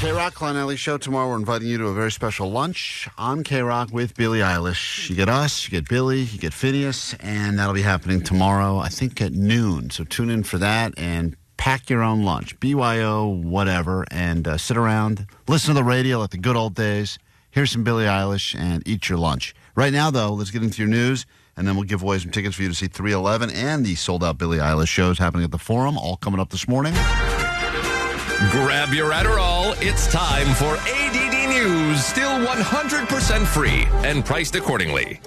KROQ, Klein Alley Show. Tomorrow we're inviting you to a very special lunch on KROQ with Billie Eilish. You get us, you get Billy, you get Phineas, and that'll be happening tomorrow, I think at noon. So tune in for that and pack your own lunch, BYO, whatever, and sit around, listen to the radio like the good old days, hear some Billie Eilish, and eat your lunch. Right now, though, let's get into your news, and then we'll give away some tickets for you to see 311 and the sold-out Billie Eilish shows happening at the Forum, all coming up this morning. Grab your Adderall. It's time for ADD News. Still 100% free and priced accordingly.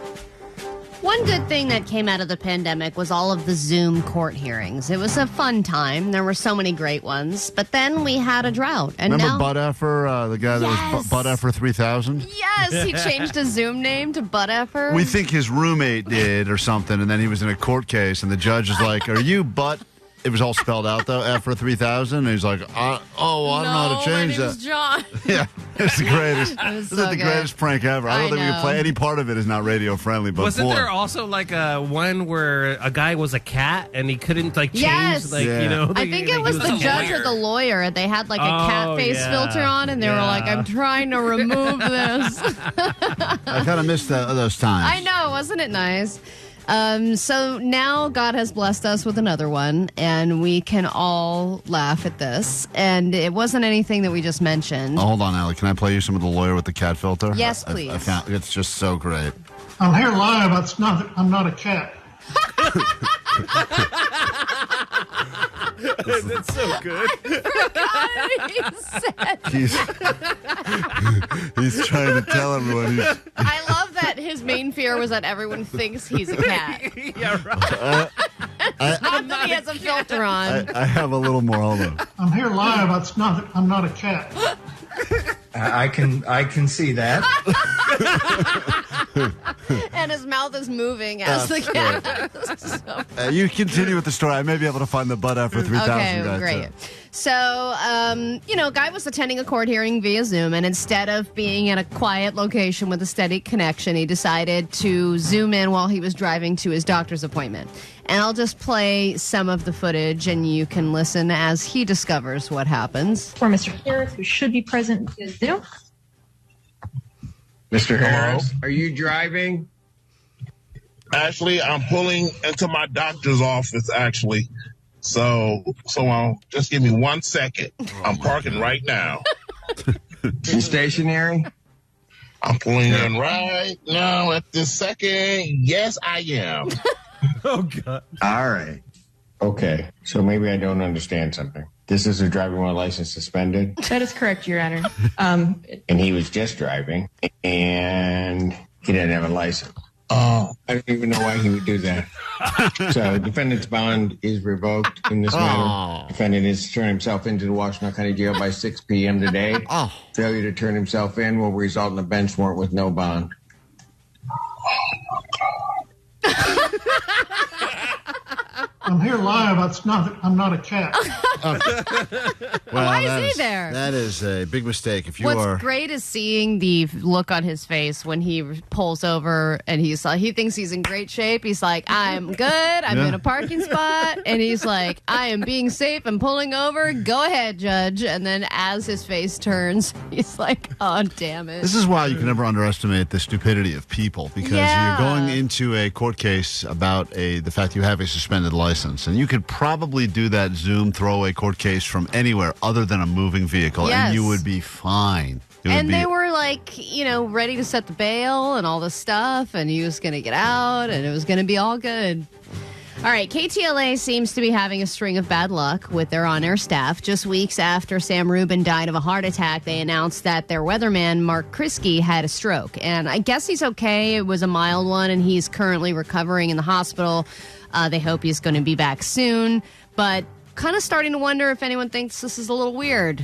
One good thing that came out of the pandemic was all of the Zoom court hearings. It was a fun time. There were so many great ones. But then we had a drought. And Remember now, Bud Effer, the guy that was Bud Effer 3000? Yes, he changed his Zoom name to Bud Effer. We think his roommate did or something, and then he was in a court case, and the judge is like, are you Butt? It was all spelled out, though, Effer 3000. And he's like, I don't know how to change that. My name's John. Yeah, it's the greatest. Was This so is the good. greatest prank ever. I don't think we can know. play any part of it. Is not radio friendly, but Wasn't boy. there also like a one where a guy was a cat and he couldn't change Yes. Yeah. I think it was the judge or the lawyer. They had like a cat face filter on, and they were like, I'm trying to remove this. I kind of missed those times. I know, wasn't it nice? So now God has blessed us with another one, and we can all laugh at this. And it wasn't anything that we just mentioned. Oh, hold on, Allie. Can I play you some of the lawyer with the cat filter? Yes, I please. found, it's just so great. I'm here live. I'm not a cat. That's so good. He's trying to tell everyone. I love that his main fear was that everyone thinks he's a cat. Yeah, right. Not that he has a filter on. I have a little more. Hold on. I'm here live. I'm not a cat. I can see that. And his mouth is moving as the cat. So You continue with the story. I may be able to find the Bud Effer 3000 okay, guy, great. too. So, guy was attending a court hearing via Zoom, and instead of being in a quiet location with a steady connection, he decided to Zoom in while he was driving to his doctor's appointment. And I'll just play some of the footage, and you can listen as he discovers what happens. For Mr. Harris, who should be present via Zoom. Mr. Harris, are you driving? Actually, I'm pulling into my doctor's office, actually. So just give me 1 second. I'm parking right now. You stationary? I'm pulling in right now at this second. Yes, I am. Oh, God. All right. Okay. So maybe I don't understand something. This is a driving while license suspended, That is correct, Your Honor. and he was just driving, and he didn't have a license. Oh, I don't even know why he would do that. So defendant's bond is revoked in this matter. Defendant is to turn himself into the Washington County Jail by 6 p.m. today. Failure to turn himself in will result in a bench warrant with no bond. I'm here live. I'm not a cat. Well, Why is he there? That is a big mistake. If you What's are. great is seeing the look on his face when he pulls over and he thinks he's in great shape. He's like, I'm good. I'm in a parking spot. And he's like, I am being safe. I'm pulling over. Go ahead, Judge. And then as his face turns, he's like, oh, damn it. This is why you can never underestimate the stupidity of people, because Yeah. you're going into a court case about the fact you have a suspended license, and you could probably do that Zoom throwaway court case from anywhere other than a moving vehicle, Yes. and you would be fine. It And would be- they were like, ready to set the bail and all this stuff, and he was going to get out, and it was going to be all good. All right, KTLA seems to be having a string of bad luck with their on-air staff. Just weeks after Sam Rubin died of a heart attack, they announced that their weatherman, Mark Kriske, had a stroke. And I guess he's okay. It was a mild one, and he's currently recovering in the hospital. They hope he's going to be back soon. But kind of starting to wonder if anyone thinks this is a little weird.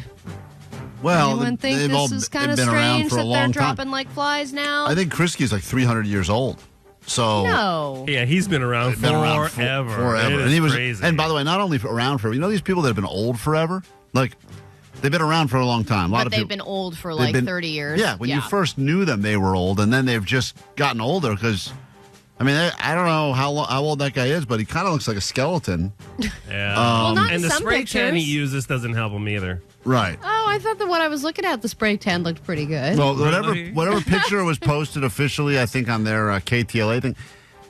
well, Anyone think they've all this is kind of been around strange for a that they're long time. dropping like flies now? I think Kriski's like 300 years old. So No. Yeah, he's been around forever. forever. It And is he was, crazy. and by the way, not only around forever. You know these people that have been old forever, like they've been around for a long time. A lot But of they've people, been old for they've like been- 30 years. Yeah, when you first knew them, they were old, and then they've just gotten older because. I mean, I don't know how old that guy is, but he kind of looks like a skeleton. Yeah. Well, not in and the some spray tan he pictures. uses doesn't help him either. Right. Oh, I thought that what I was looking at, the spray tan looked pretty good. Well, Really? whatever picture was posted officially, I think on their KTLA thing,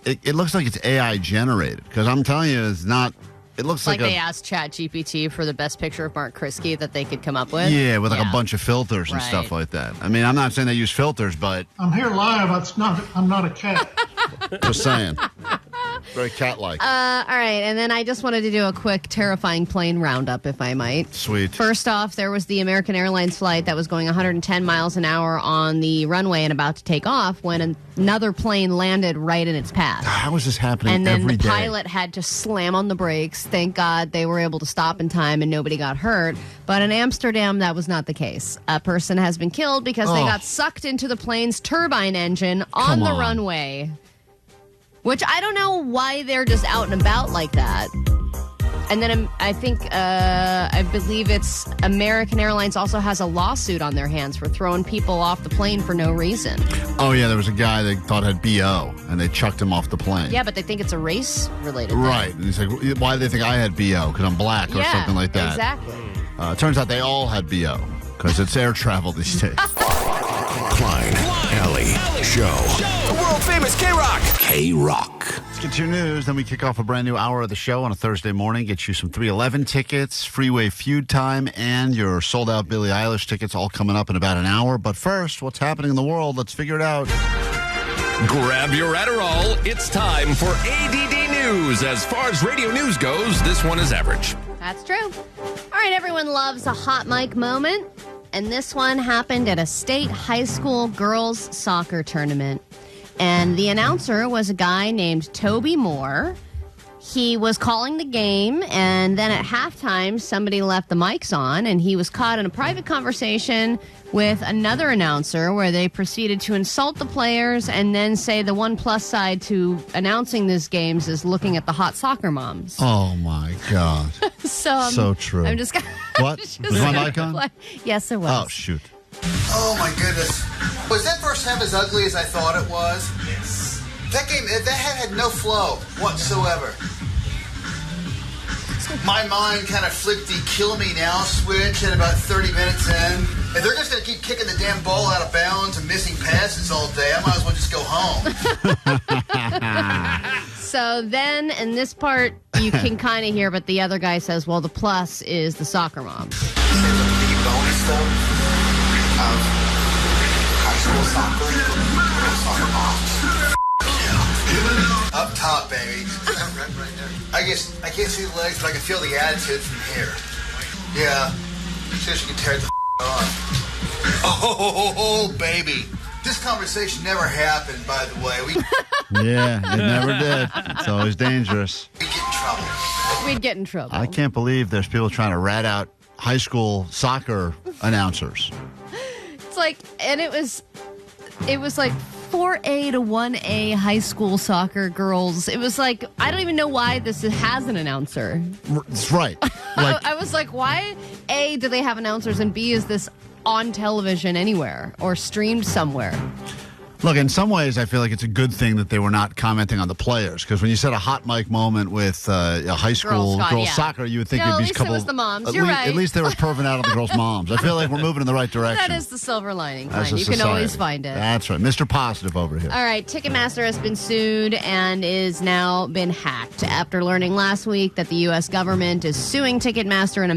it looks like it's AI generated. Because I'm telling you, it's not. It looks like like they asked ChatGPT for the best picture of Mark Krisky that they could come up with. Yeah, with like a bunch of filters and stuff like that. I mean, I'm not saying they use filters, but I'm here live. I'm not a cat. just saying. Very cat-like. All right, and then I just wanted to do a quick terrifying plane roundup, if I might. Sweet. First off, there was the American Airlines flight that was going 110 miles an hour on the runway and about to take off when another plane landed right in its path. How is this happening And then every the day? pilot had to slam on the brakes. Thank God they were able to stop in time and nobody got hurt. But in Amsterdam, that was not the case. A person has been killed because they got sucked into the plane's turbine engine on the runway. Which I don't know why they're just out and about like that. And then I believe it's American Airlines also has a lawsuit on their hands for throwing people off the plane for no reason. Oh, yeah, there was a guy they thought had BO, and they chucked him off the plane. Yeah, but they think it's a race-related thing. Right. And he's like, why do they think I had BO? Because I'm black or something like that. Exactly. It turns out they all had BO, because it's air travel these days. Klein, Alley, Show. The world-famous KROQ. KROQ. Let's get to your news. Then we kick off a brand new hour of the show on a Thursday morning. Get you some 311 tickets, Freeway Feud Time, and your sold-out Billie Eilish tickets all coming up in about an hour. But first, what's happening in the world? Let's figure it out. Grab your Adderall. It's time for ADD News. As far as radio news goes, this one is average. That's true. All right, everyone loves a hot mic moment. And this one happened at a state high school girls soccer tournament. And the announcer was a guy named Toby Moore. He was calling the game, and then at halftime, somebody left the mics on, and he was caught in a private conversation with another announcer where they proceeded to insult the players and then say the one plus side to announcing these games is looking at the hot soccer moms. Oh, my God. So true. I'm just What? Was my mic on? Yes, it was. Oh, shoot. Oh, my goodness. Was that first half as ugly as I thought it was? Yes. That game, that had no flow whatsoever. My mind kind of flipped the kill me now switch at about 30 minutes in. If they're just going to keep kicking the damn ball out of bounds and missing passes all day, I might as well just go home. So then, in this part, you can kind of hear, but the other guy says, well, the plus is the soccer moms. The bonus, though, of high school soccer moms. Up top, baby. Right there. I can't see the legs, but I can feel the attitude from here. Yeah. See if she can tear the off. Oh, baby. This conversation never happened, by the way. Yeah, it never did. It's always dangerous. We'd get in trouble. We'd get in trouble. I can't believe there's people trying to rat out high school soccer announcers. It's like, and it was like 4A to 1A high school soccer girls. It was like, I don't even know why this has an announcer. That's right. Like, I was like, why, A, do they have announcers, and B, is this on television anywhere or streamed somewhere? look, in some ways, I feel like it's a good thing that they were not commenting on the players, because when you said a hot mic moment with a high school girls soccer, you would think it'd be a couple. It was the moms. At You're right. At least they were perving out on the girls' moms. I feel like we're moving in the right direction. That is the silver lining. As Klein. a You can society. always find it. That's right. Mr. Positive over here. All right, Ticketmaster has been sued and is now been hacked after learning last week that the U.S. government is suing Ticketmaster in a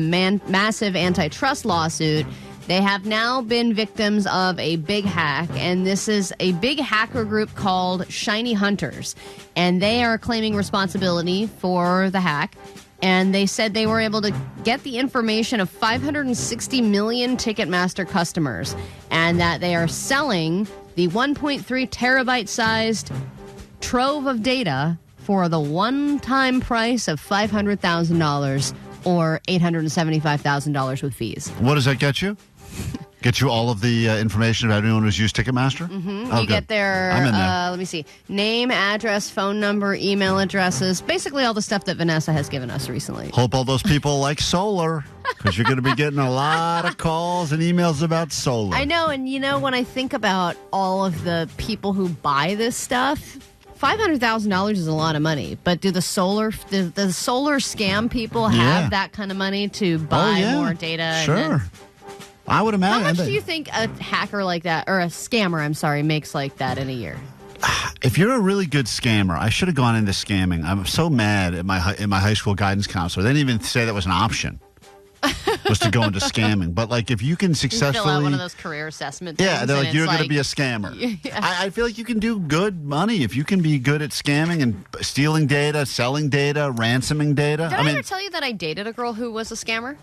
massive antitrust lawsuit. They have now been victims of a big hack, and this is a big hacker group called Shiny Hunters, and they are claiming responsibility for the hack. And they said they were able to get the information of 560 million Ticketmaster customers, and that they are selling the 1.3 terabyte-sized trove of data for the one-time price of $500,000 or $875,000 with fees. What does that get you? Get you all of the information about anyone who's used Ticketmaster? Mm-hmm. Oh, you get their, I'm in there. let me see, name, address, phone number, email addresses, basically all the stuff that Vanessa has given us recently. Hope all those people like solar, because you're going to be getting a lot of calls and emails about solar. I know, and you know, when I think about all of the people who buy this stuff, $500,000 is a lot of money, but do the solar scam people have that kind of money to buy more data? Sure. I would imagine. How much do you think a hacker like that, or a scammer, I'm sorry, makes like that in a year? If you're a really good scammer, I should have gone into scamming. I'm so mad at my high school guidance counselor. They didn't even say that was an option. Was to go into scamming. But like if you can successfully fill out one of those career assessment things. Yeah, they're like, you're going to be a scammer. Yeah. I feel like you can do good money if you can be good at scamming and stealing data, selling data, ransoming data. Did I ever tell you that I dated a girl who was a scammer?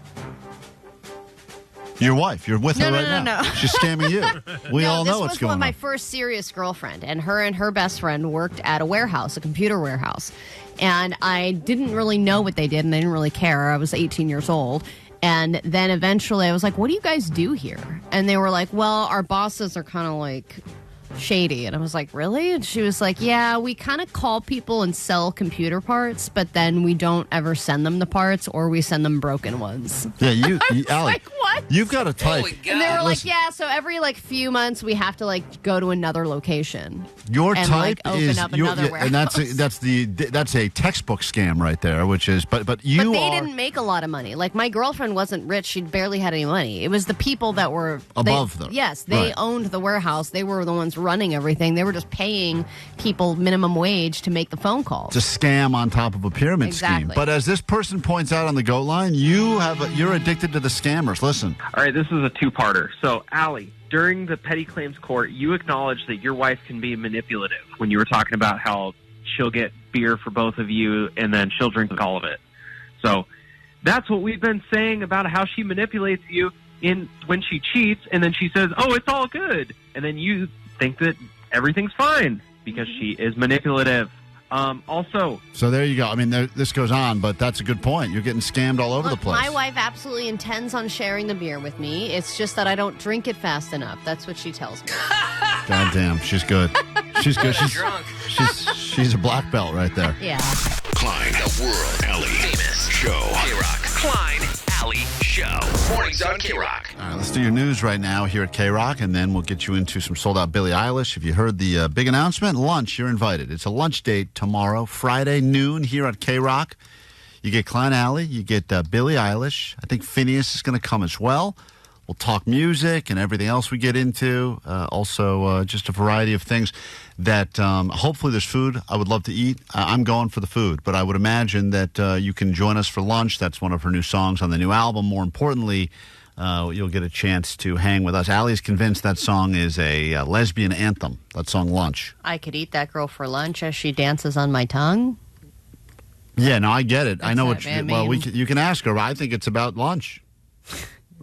Your wife, you're with her right now. No. She's scamming you. We all know what's This was going on. my first serious girlfriend, and her best friend worked at a warehouse, a computer warehouse. And I didn't really know what they did, and I didn't really care. I was 18 years old. And then eventually I was like, what do you guys do here? And they were like, well, our bosses are kind of like shady. And I was like, really? And she was like, yeah, we kind of call people and sell computer parts, but then we don't ever send them the parts, or we send them broken ones. Yeah, you Allie, like, what? You've got a type. And they were like, yeah, so every few months we have to go to another location. Your and, type open is up another warehouse. and that's a textbook scam right there, which is but you But they are didn't make a lot of money. Like, my girlfriend wasn't rich; she barely had any money. It was the people that were above them. Yes, they owned the warehouse. They were the ones running everything. They were just paying people minimum wage to make the phone calls. It's a scam on top of a pyramid scheme. But as this person points out on the GOAT line, you're addicted to the scammers. Listen. All right, this is a two-parter. So, Allie, during the petty claims court, you acknowledged that your wife can be manipulative when you were talking about how she'll get beer for both of you and then she'll drink all of it. So that's what we've been saying about how she manipulates you when she cheats, and then she says, oh, it's all good. And then you think that everything's fine because she is manipulative. So there you go. I mean, this goes on, but that's a good point. You're getting scammed all over the place. My wife absolutely intends on sharing the beer with me. It's just that I don't drink it fast enough. That's what she tells me. God damn, she's good. She's good. She's a black belt right there. Yeah. Klein, the world, Ellie, famous show. KROQ, Klein, Alley Show. Mornings on KROQ. All right, let's do your news right now here at KROQ, and then we'll get you into some sold-out Billie Eilish. If you heard the big announcement, lunch, you're invited. It's a lunch date tomorrow, Friday, noon, here at KROQ. You get Klein Alley, you get Billie Eilish. I think Phineas is going to come as well. We'll talk music and everything else we get into. Also, just a variety of things that hopefully there's food I would love to eat. I'm going for the food, but I would imagine that you can join us for lunch. That's one of her new songs on the new album. More importantly, you'll get a chance to hang with us. Allie's convinced that song is a lesbian anthem, that song Lunch. I could eat that girl for lunch as she dances on my tongue. Yeah, no, I get it. That's I know what what. Well, you can ask her. I think it's about lunch.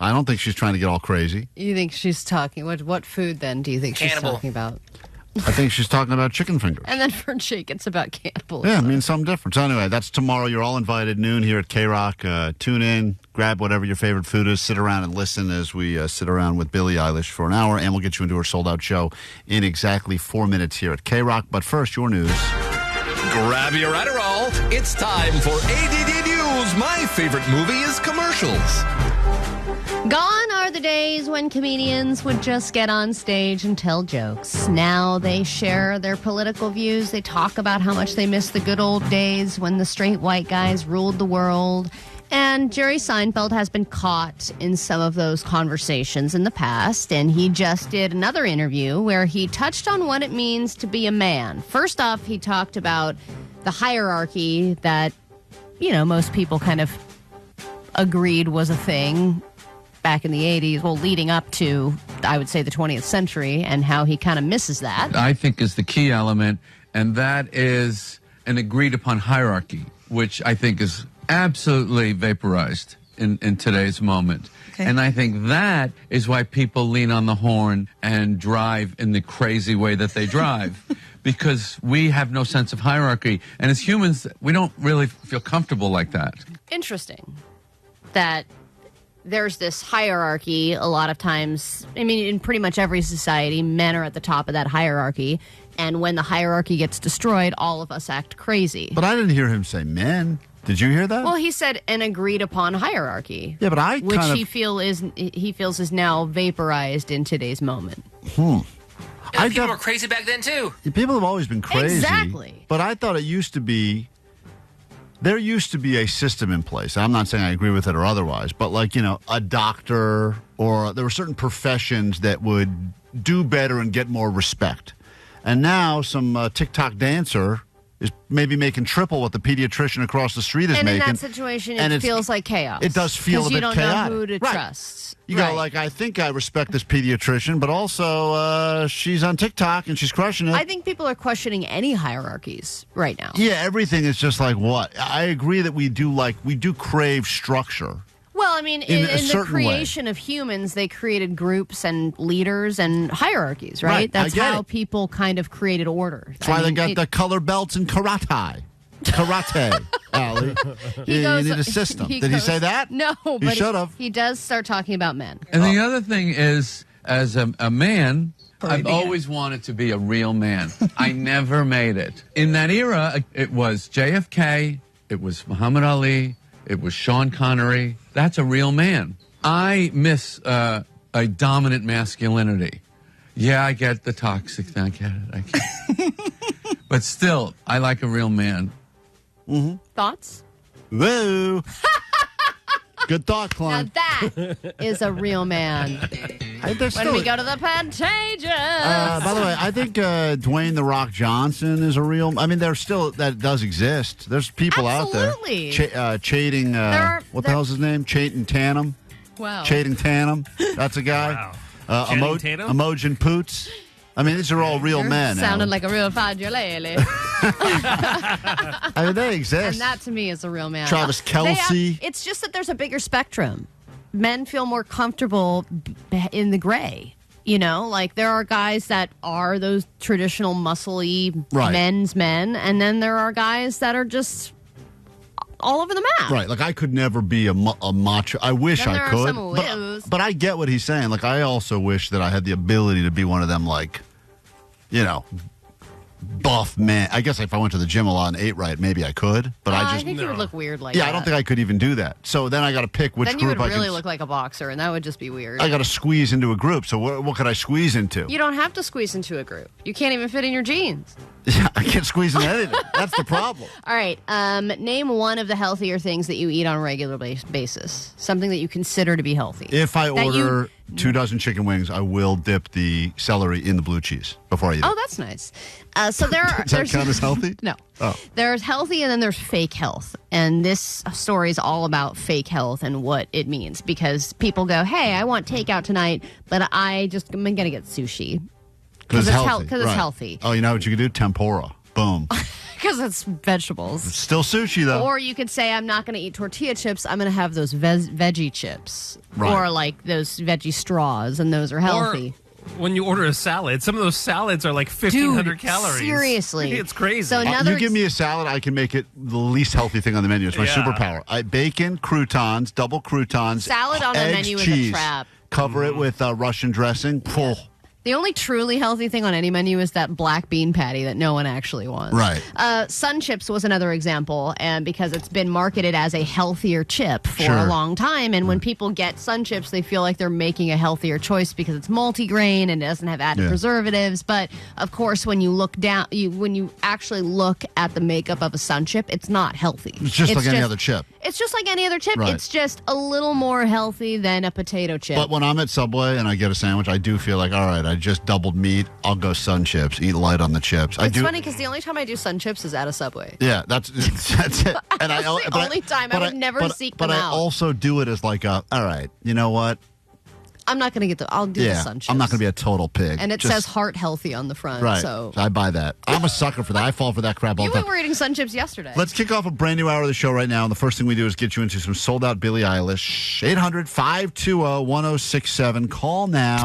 I don't think she's trying to get all crazy. You think she's talking? What food then do you think she's talking about? I think she's talking about chicken fingers. And then for Jake, it's about cannibalism. Yeah, it means something different. So anyway, that's tomorrow. You're all invited, noon here at KROQ. Tune in, grab whatever your favorite food is, sit around and listen as we sit around with Billie Eilish for an hour, and we'll get you into her sold-out show in exactly 4 minutes here at KROQ. But first, your news. Grab your Adderall. It's time for ADD News. My favorite movie is commercials. Gone are the days when comedians would just get on stage and tell jokes. Now they share their political views. They talk about how much they miss the good old days when the straight white guys ruled the world. And Jerry Seinfeld has been caught in some of those conversations in the past, and he just did another interview where he touched on what it means to be a man. First off, he talked about the hierarchy that, most people kind of agreed was a thing back in the 80s, leading up to, I would say, the 20th century, and how he kind of misses that. I think is the key element, and that is an agreed-upon hierarchy, which I think is absolutely vaporized in today's moment. Okay. And I think that is why people lean on the horn and drive in the crazy way that they drive. Because we have no sense of hierarchy. And as humans, we don't really feel comfortable like that. Interesting that there's this hierarchy a lot of times. I mean, in pretty much every society, men are at the top of that hierarchy. And when the hierarchy gets destroyed, all of us act crazy. But I didn't hear him say men. Did you hear that? Well, he said an agreed upon hierarchy. Yeah, but he feels is now vaporized in today's moment. People were crazy back then, too. People have always been crazy. Exactly. But I thought it used to be, there used to be a system in place. I'm not saying I agree with it or otherwise, but like, a doctor, or there were certain professions that would do better and get more respect. And now some TikTok dancer is maybe making triple what the pediatrician across the street is making. And in that situation, it feels like chaos. It does feel a bit chaotic. Because you don't know who to trust. You go, like, I think I respect this pediatrician, but also she's on TikTok and she's crushing it. I think people are questioning any hierarchies right now. Yeah, everything is just like, what? I agree that we do crave structure. Well, I mean, in the creation of humans, they created groups and leaders and hierarchies, right? That's how people kind of created order. That's why they got the color belts in karate. Allie. You need a system. Did he say that? No, he but should have. He does start talking about men. And the other thing is, as a man, I've always wanted to be a real man. I never made it. In that era, it was JFK, it was Muhammad Ali, it was Sean Connery. That's a real man. I miss a dominant masculinity. Yeah, I get the toxic thing. I get it. But still, I like a real man. Mm-hmm. Thoughts? Woo! Good thought, Klein. Now that is a real man. When we go to the Pantages. By the way, I think Dwayne "The Rock" Johnson is a real. I mean, that does exist. There's people out there. Chading. What the hell's his name? Chading Tatum. Wow. Chading Tatum. That's a guy. Wow. Emojin Poots. I mean, these are all real men. Sounded like a real fajolele. I mean, they exist. And that to me is a real man. Travis Kelce. It's just that there's a bigger spectrum. Men feel more comfortable in the gray. Like there are guys that are those traditional muscly men's men, and then there are guys that are just all over the map. Right. Like I could never be a macho. I wish I could. But I get what he's saying. Like I also wish that I had the ability to be one of them, like, buff man. I guess if I went to the gym a lot and ate right, maybe I could. But I think you would look weird like that. Yeah, I don't think I could even do that. So then I got to pick which group I can. Then you would really look like a boxer, and that would just be weird. I got to squeeze into a group. So what could I squeeze into? You don't have to squeeze into a group. You can't even fit in your jeans. Yeah, I can't squeeze into anything. That's the problem. All right. Name one of the healthier things that you eat on a regular basis. Something that you consider to be healthy. If I order 2 dozen chicken wings, I will dip the celery in the blue cheese before I eat it. Oh, that's nice. So there are. Does that count as healthy? No. Oh. There's healthy and then there's fake health. And this story is all about fake health and what it means. Because people go, hey, I want takeout tonight, but I'm going to get sushi. Because it's healthy. Because it's healthy. Oh, you know what you can do? Tempura. Boom. Because it's vegetables. It's still sushi, though. Or you could say, I'm not going to eat tortilla chips. I'm going to have those veggie chips. Right. Or like those veggie straws, and those are healthy. Or when you order a salad, some of those salads are like 1,500 calories. Seriously. It's crazy. So you give me a salad, I can make it the least healthy thing on the menu. It's my superpower. Bacon, croutons, double croutons. Salad on the menu cheese. is a trap. Cover it with Russian dressing. Yeah. The only truly healthy thing on any menu is that black bean patty that no one actually wants. Right. Sun chips was another example, and because it's been marketed as a healthier chip for a long time, and when people get Sun chips, they feel like they're making a healthier choice because it's multigrain and it doesn't have added preservatives. But of course, when you look down, when you actually look at the makeup of a Sun chip, it's not healthy. It's just like any other chip. It's just like any other chip. Right. It's just a little more healthy than a potato chip. But when I'm at Subway and I get a sandwich, I do feel like, all right, I just doubled meat. I'll go Sun chips. Eat light on the chips. It's funny because the only time I do Sun chips is at a Subway. Yeah, that's it. That's the only time. I would never seek them out. But I also do it as like all right, you know what? I'm not going to get I'll do the Sun chips. I'm not going to be a total pig. And it says heart healthy on the front. Right. So I buy that. I'm a sucker for that. I fall for that crap all the time. You were eating Sun chips yesterday. Let's kick off a brand new hour of the show right now. And the first thing we do is get you into some sold out Billie Eilish. 800-520-1067. Call now.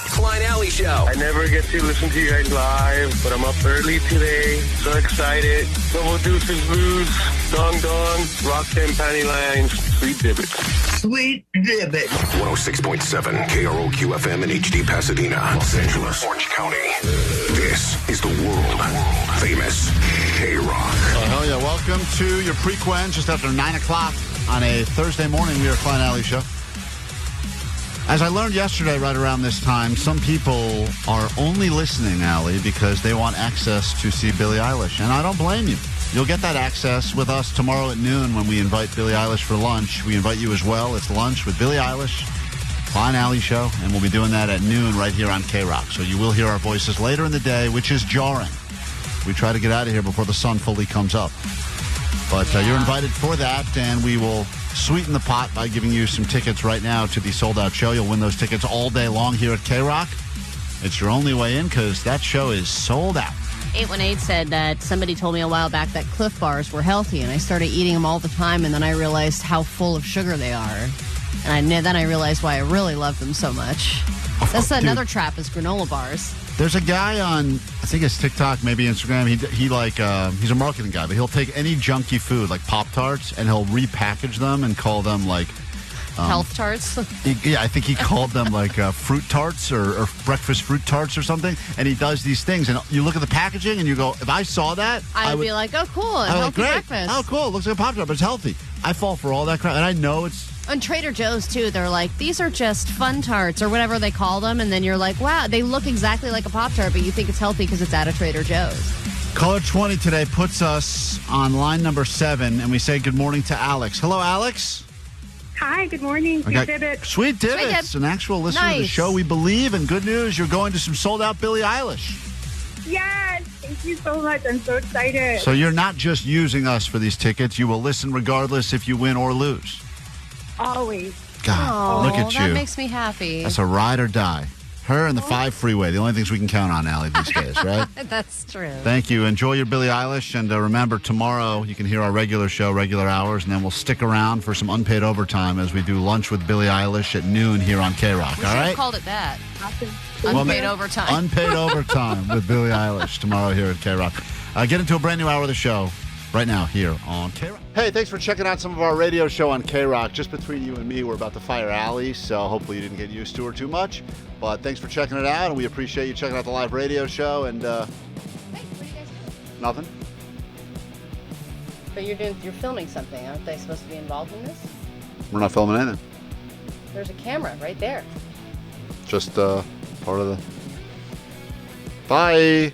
Klein Alley Show. I never get to listen to you guys live, but I'm up early today. So excited. Double deuces blues, dong dong, rock them panty lines, sweet divots. Sweet divots. 106.7 KROQ FM in HD Pasadena, Los Angeles, Orange County. This is the world famous KROQ. Oh, hell yeah. Welcome to your pre-Quen just after 9 o'clock on a Thursday morning. We are Klein Alley Show. As I learned yesterday, right around this time, some people are only listening, Allie, because they want access to see Billie Eilish. And I don't blame you. You'll get that access with us tomorrow at noon when we invite Billie Eilish for lunch. We invite you as well. It's lunch with Billie Eilish, Klein Alley Show, and we'll be doing that at noon right here on KROQ. So you will hear our voices later in the day, which is jarring. We try to get out of here before the sun fully comes up. But you're invited for that, and we will sweeten the pot by giving you some tickets right now to the sold-out show. You'll win those tickets all day long here at KROQ. It's your only way in because that show is sold out. 818 said that somebody told me a while back that Cliff Bars were healthy, and I started eating them all the time, and then I realized how full of sugar they are. And then I realized why I really love them so much. That's another trap is granola bars. There's a guy on, I think it's TikTok, maybe Instagram. He's a marketing guy, but he'll take any junky food like Pop-Tarts and he'll repackage them and call them like health tarts. I think he called them like fruit tarts or breakfast fruit tarts or something. And he does these things, and you look at the packaging and you go, if I saw that, I would be like, oh, cool, a healthy breakfast. Oh, cool, it looks like a Pop-Tart, but it's healthy. I fall for all that crap, and I know it's. On Trader Joe's, too, they're like, these are just fun tarts or whatever they call them. And then you're like, wow, they look exactly like a Pop-Tart, but you think it's healthy because it's out of Trader Joe's. Caller 20 today puts us on line number 7, and we say good morning to Alex. Hello, Alex. Hi, good morning. Sweet Dibbit. Sweet Dibbits, an actual listener to the show. We believe, and good news, you're going to some sold-out Billie Eilish. Yes, thank you so much. I'm so excited. So you're not just using us for these tickets. You will listen regardless if you win or lose. Always. God, look at you. That makes me happy. That's a ride or die. Her and the 5 freeway, the only things we can count on, Allie, these days, right? That's true. Thank you. Enjoy your Billie Eilish. And remember, tomorrow you can hear our regular show, regular hours, and then we'll stick around for some unpaid overtime as we do lunch with Billie Eilish at noon here on KROQ. We All should right? have called it that. Awesome. Unpaid overtime. Unpaid overtime with Billie Eilish tomorrow here at KROQ. Get into a brand new hour of the show right now here on KROQ. Hey, thanks for checking out some of our radio show on KROQ. Just between you and me, we're about to fire Allie, so hopefully you didn't get used to her too much. But thanks for checking it out, and we appreciate you checking out the live radio show. And Hey, what are you guys doing? nothing. But you're filming something. Aren't they supposed to be involved in this? We're not filming anything. There's a camera right there. Just part of the. Bye.